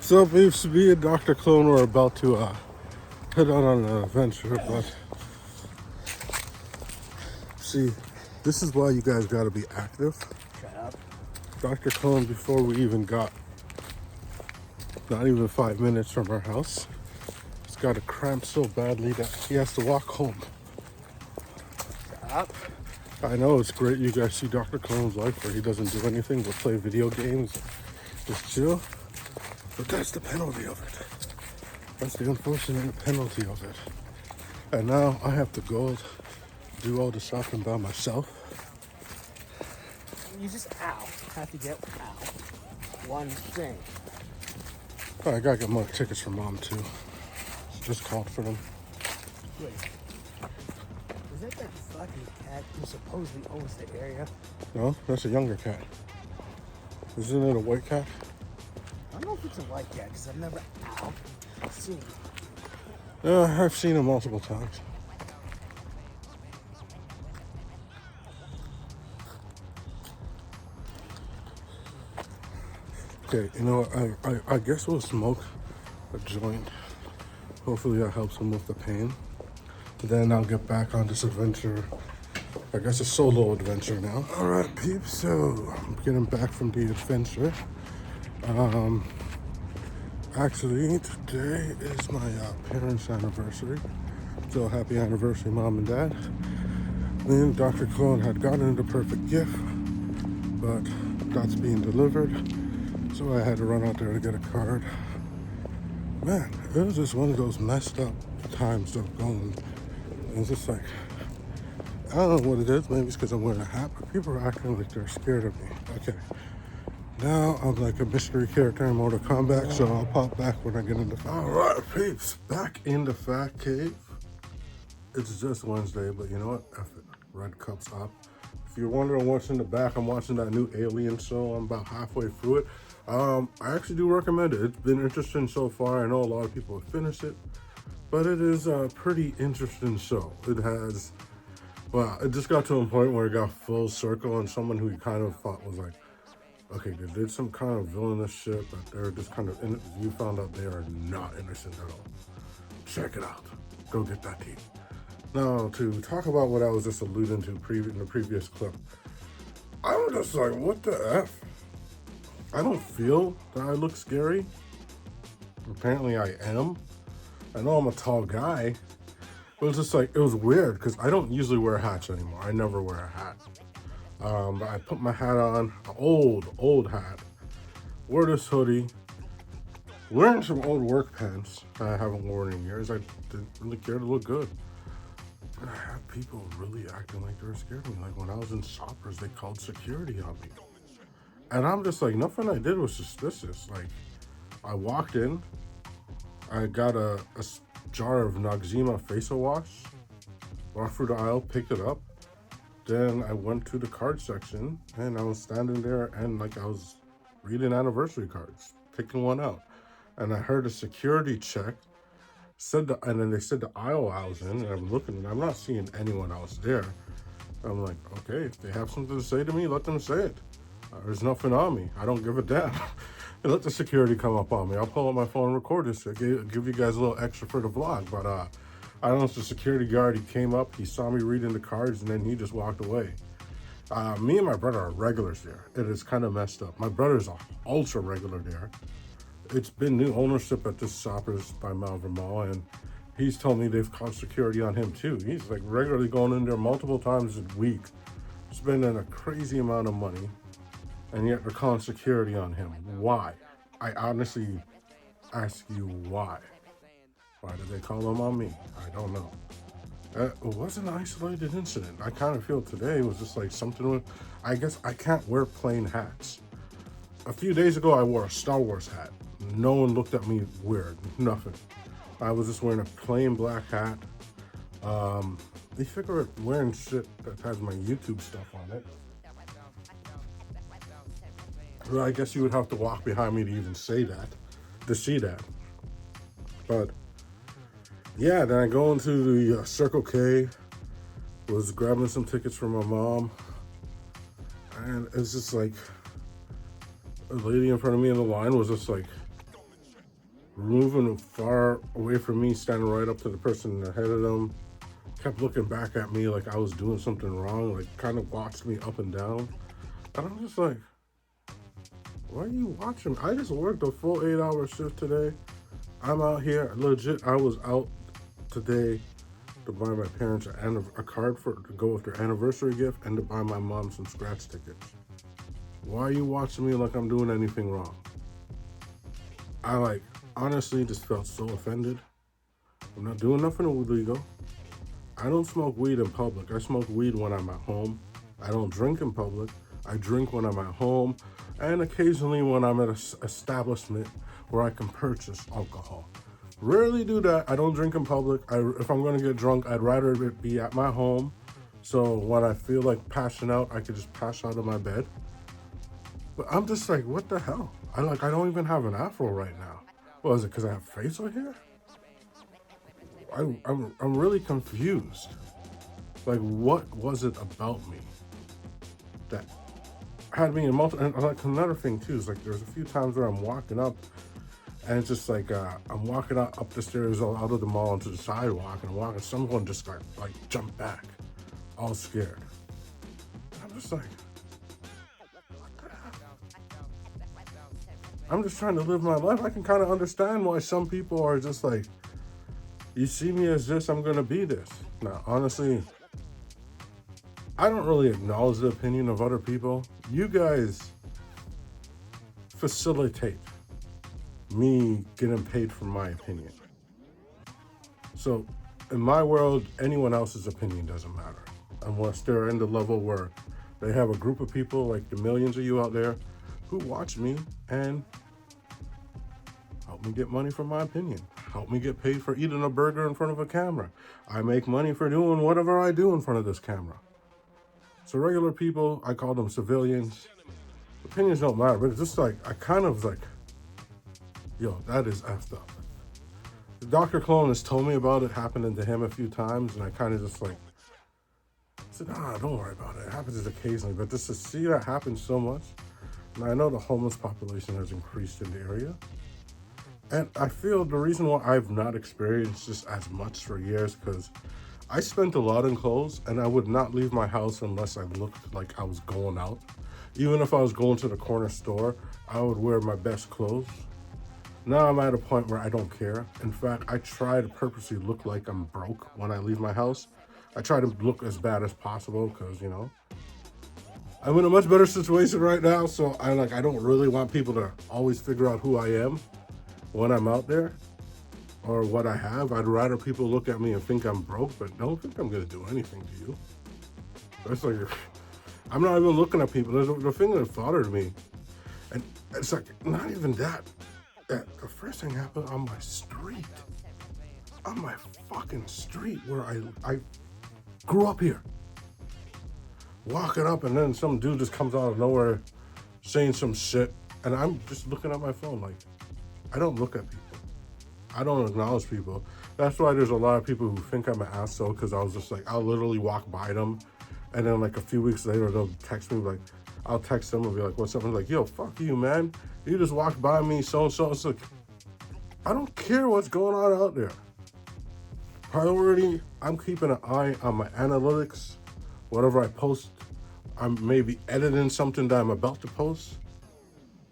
So, peeps, me and Dr. Clone were about to head out on an adventure, but see, this is why you guys gotta be active. Shut up. Dr. Clone, before we even got not even 5 minutes from our house, he's got a cramp so badly that he has to walk home. Shut up. I know it's great you guys see Dr. Clone's life where he doesn't do anything but play video games, just chill, but that's the penalty of it. That's the unfortunate penalty of it. And now I have to go do all the shopping by myself. You just have to get one thing. I gotta get more tickets from mom too. She just called for them. Wait. Is that fucking cat who supposedly owns the area? No, that's a younger cat. Isn't it a white cat? I don't know if it's a white cat because I've never seen it. I've seen him multiple times. Okay, you know what? I guess we'll smoke a joint. Hopefully that helps him with the pain. Then I'll get back on this adventure. I guess a solo adventure now. All right, peeps. So I'm getting back from the adventure. Actually, today is my parents' anniversary. So happy anniversary, Mom and Dad. Me and Dr. Clone had gotten the perfect gift, but that's being delivered. So I had to run out there to get a card. Man, it was just one of those messed up times of going. It was just like, I don't know what it is. Maybe it's because I'm wearing a hat, but people are acting like they're scared of me. Okay. Now I'm like a mystery character in Mortal Kombat, so I'll pop back when I get into. All right, peeps, back in the Fat Cave. It's just Wednesday, but you know what? F it. Red Cup's up. If you're wondering what's in the back, I'm watching that new Alien show. I'm about halfway through it. I actually do recommend it. It's been interesting so far. I know a lot of people have finished it, but it is a pretty interesting show. It has, well, it just got to a point where it got full circle, and someone who you kind of thought was like, okay, they did some kind of villainous shit, but they're just kind of, you found out they are not innocent at all. Check it out. Go get that tea. Now, to talk about what I was just alluding to in the previous clip, I'm just like, what the F? I don't feel that I look scary. Apparently I am. I know I'm a tall guy, but it's just like, it was weird because I don't usually wear hats anymore. I never wear a hat. But I put my hat on, an old hat, wore this hoodie, wearing some old work pants I haven't worn in years. I didn't really care to look good. But I had people really acting like they were scared of me. Like when I was in Shoppers, they called security on me. And I'm just like, nothing I did was suspicious. Like, I walked in, I got a jar of Noxzema facial wash, walked through the aisle, picked it up. Then I went to the card section and I was standing there and like I was reading anniversary cards, picking one out. And I heard a security check, and then they said the aisle I was in, and I'm looking and I'm not seeing anyone else there. I'm like, okay, if they have something to say to me, let them say it. There's nothing on me. I don't give a damn. And let the security come up on me. I'll pull up my phone and record this. I'll give you guys a little extra for the vlog. But I don't know if the security guard, he came up, he saw me reading the cards, and then he just walked away. Me and my brother are regulars there. It is kind of messed up. My brother's an ultra regular there. It's been new ownership at this Shoppers by Malvern Mall, and he's told me they've called security on him too. He's like regularly going in there multiple times a week, spending a crazy amount of money, and yet they're calling security on him. Why? I honestly ask you why. Why did they call them on me? I don't know. It wasn't an isolated incident. I kind of feel today was just like something with, I guess I can't wear plain hats. A few days ago, I wore a Star Wars hat. No one looked at me weird, nothing. I was just wearing a plain black hat. They figure wearing shit that has my YouTube stuff on it. Well, I guess you would have to walk behind me to even say that, to see that. But yeah, then I go into the Circle K, was grabbing some tickets for my mom, and it's just like, a lady in front of me in the line was just like, moving far away from me, standing right up to the person ahead of them. Kept looking back at me like I was doing something wrong, like kind of watched me up and down. And I'm just like, why are you watching? I just worked a full 8-hour shift today. I'm out here, legit. I was out today to buy my parents a card to go with their anniversary gift and to buy my mom some scratch tickets. Why are you watching me like I'm doing anything wrong? I honestly just felt so offended. I'm not doing nothing illegal. I don't smoke weed in public. I smoke weed when I'm at home. I don't drink in public. I drink when I'm at home and occasionally when I'm at an establishment where I can purchase alcohol. Rarely do that. I don't drink in public. If I'm going to get drunk, I'd rather it be at my home. So when I feel like passing out, I could just pass out of my bed. But I'm just like, what the hell? I don't even have an afro right now. What is it, because I have facial hair? I'm really confused. Like, what was it about me that had me in multiple? And like another thing too is like there's a few times where I'm walking up, and it's just like I'm walking up the stairs out of the mall onto the sidewalk, and I'm walking. Someone just like jumped back, all scared. And I'm just like, what the hell? I'm just trying to live my life. I can kind of understand why some people are just like, you see me as this, I'm gonna be this. Now, honestly, I don't really acknowledge the opinion of other people. You guys facilitate me getting paid for my opinion. So, in my world, anyone else's opinion doesn't matter. Unless they're in the level where they have a group of people, like the millions of you out there, who watch me and help me get money for my opinion. Help me get paid for eating a burger in front of a camera. I make money for doing whatever I do in front of this camera. So regular people, I call them civilians. Opinions don't matter, but it's just like, I kind of like, yo, that is effed up. Dr. Clone has told me about it happening to him a few times, and I kind of just like, I said, don't worry about it. It happens occasionally, but just to see that happen so much, and I know the homeless population has increased in the area, and I feel the reason why I've not experienced this as much for years, because I spent a lot in clothes, and I would not leave my house unless I looked like I was going out. Even if I was going to the corner store, I would wear my best clothes. Now I'm at a point where I don't care. In fact, I try to purposely look like I'm broke when I leave my house. I try to look as bad as possible because, I'm in a much better situation right now, so I don't really want people to always figure out who I am when I'm out there or what I have. I'd rather people look at me and think I'm broke, but don't think I'm gonna do anything to you. That's like, I'm not even looking at people. There's the thing that bothered me, and it's like, not even that. The first thing happened on my street. On my fucking street where I grew up here. Walking up, and then some dude just comes out of nowhere saying some shit, and I'm just looking at my phone like, I don't look at people. I don't acknowledge people. That's why there's a lot of people who think I'm an asshole, because I was just like, I'll literally walk by them, and then like a few weeks later, they'll text me like, I'll text them and be like, what's up? I'm like, yo, fuck you, man. You just walked by me, so-and-so. It's like, I don't care what's going on out there. Priority, I'm keeping an eye on my analytics. Whatever I post, I'm maybe editing something that I'm about to post.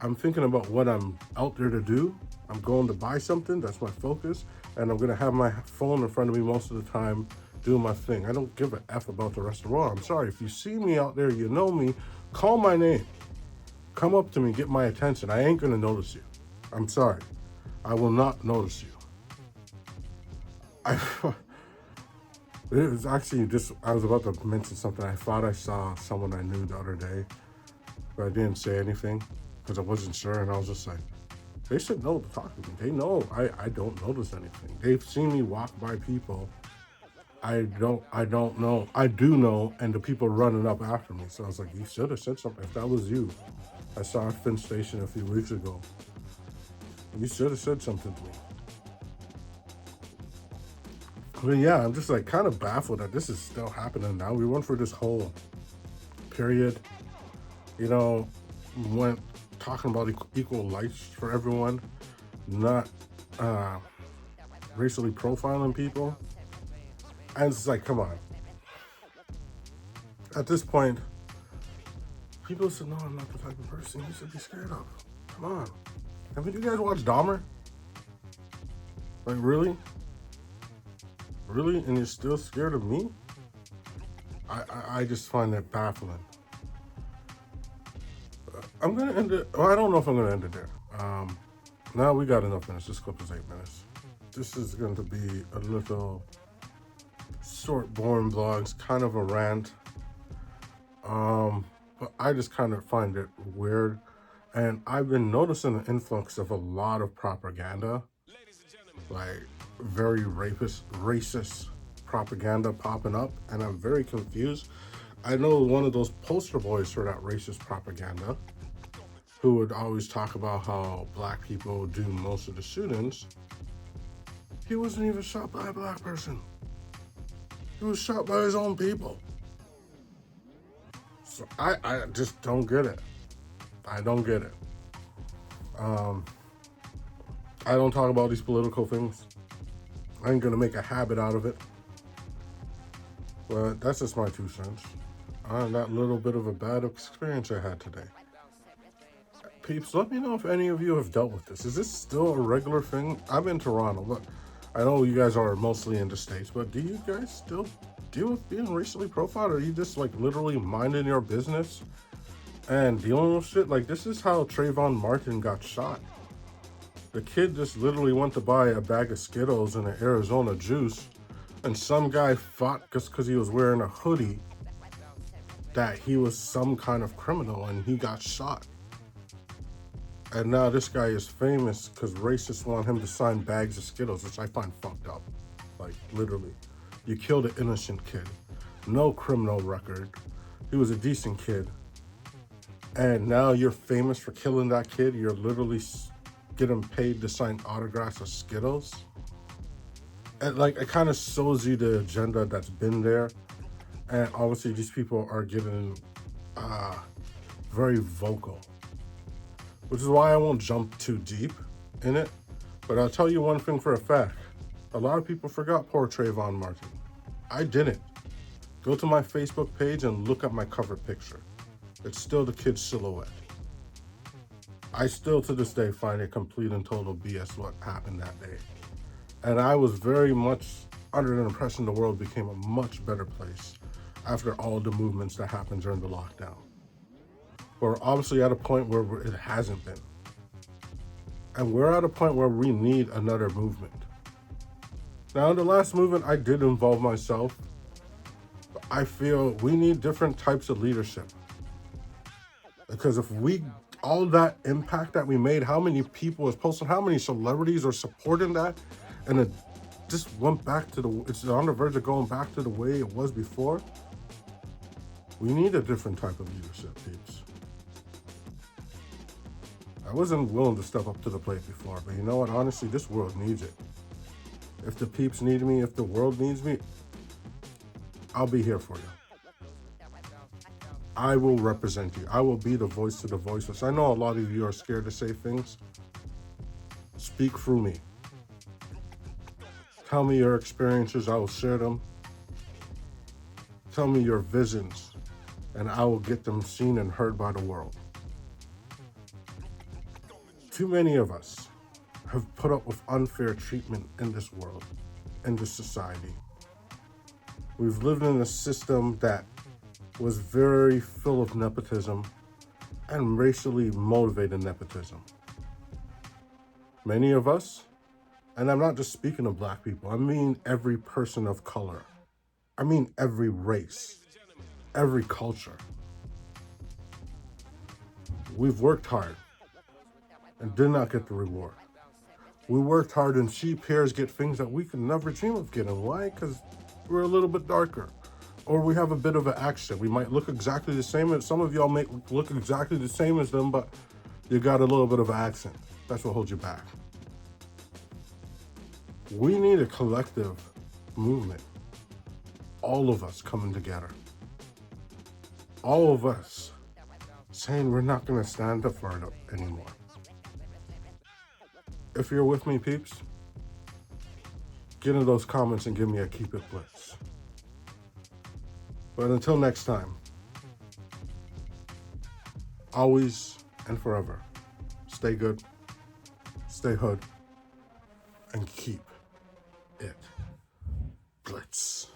I'm thinking about what I'm out there to do. I'm going to buy something, that's my focus, and I'm gonna have my phone in front of me most of the time doing my thing. I don't give a F about the rest of the world. I'm sorry, if you see me out there, you know me, call my name. Come up to me, get my attention. I ain't gonna notice you. I'm sorry. I will not notice you. It was actually just, I was about to mention something. I thought I saw someone I knew the other day, but I didn't say anything because I wasn't sure, and I was just like, they should know to talk to me. They know I don't notice anything. They've seen me walk by people. I don't know. I do know, and the people running up after me. So I was like, you should have said something. If that was you, I saw a Finn Station a few weeks ago. You should have said something to me. But yeah, I'm just like kind of baffled that this is still happening now. We went through this whole period, went talking about equal rights for everyone, not racially profiling people. And it's like, come on. At this point, people said, no, I'm not the type of person you should be scared of. Come on. Haven't you guys watched Dahmer? Like, really? Really? And you're still scared of me? I just find that baffling. I'm going to end it. Well, I don't know if I'm going to end it there. Now we got enough minutes. This clip is 8 minutes. This is going to be a little short, boring vlogs, kind of a rant. But I just kind of find it weird. And I've been noticing the influx of a lot of propaganda, like very racist propaganda popping up, and I'm very confused. I know one of those poster boys for that racist propaganda who would always talk about how black people do most of the shootings. He wasn't even shot by a black person. He was shot by his own people. So I just don't get it. I don't get it. I don't talk about these political things. I ain't gonna make a habit out of it. But that's just my 2 cents on that little bit of a bad experience I had today. Peeps, let me know if any of you have dealt with this. Is this still a regular thing? I'm in Toronto. Look, I know you guys are mostly in the States, but do you guys still deal with being racially profiled? Or are you just like literally minding your business and dealing with shit? Like, this is how Trayvon Martin got shot. The kid just literally went to buy a bag of Skittles and an Arizona juice, and some guy thought just because he was wearing a hoodie that he was some kind of criminal, and he got shot. And now this guy is famous because racists want him to sign bags of Skittles, which I find fucked up. Like, literally. You killed an innocent kid. No criminal record. He was a decent kid. And now you're famous for killing that kid. You're literally getting paid to sign autographs of Skittles. And like, it kind of shows you the agenda that's been there. And obviously these people are getting very vocal, which is why I won't jump too deep in it. But I'll tell you one thing for a fact. A lot of people forgot poor Trayvon Martin. I didn't. Go to my Facebook page and look at my cover picture. It's still the kid's silhouette. I still to this day find it complete and total BS what happened that day. And I was very much under the impression the world became a much better place after all the movements that happened during the lockdown. We're obviously at a point where it hasn't been. And we're at a point where we need another movement. Now, in the last movement, I did involve myself. But I feel we need different types of leadership. Because if all that impact that we made, how many people was posting, how many celebrities are supporting that, and it just went back to it's on the verge of going back to the way it was before. We need a different type of leadership, peeps. I wasn't willing to step up to the plate before, but you know what? Honestly, this world needs it. If the peeps need me, if the world needs me, I'll be here for you. I will represent you. I will be the voice to the voiceless. I know a lot of you are scared to say things. Speak through me. Tell me your experiences, I will share them. Tell me your visions, and I will get them seen and heard by the world. Too many of us have put up with unfair treatment in this world, in this society. We've lived in a system that was very full of nepotism and racially motivated nepotism. Many of us, and I'm not just speaking of black people, I mean every person of color. I mean every race, every culture. We've worked hard and did not get the reward. We worked hard and see peers get things that we could never dream of getting. Why? Because we're a little bit darker. Or we have a bit of an accent. We might look exactly the same as some of y'all may look exactly the same as them, but you got a little bit of an accent. That's what holds you back. We need a collective movement. All of us coming together. All of us saying we're not going to stand up for it anymore. if you're with me, peeps, get in those comments and give me a keep it blitz. But until next time, always and forever, stay good, stay hood, and keep it blitz.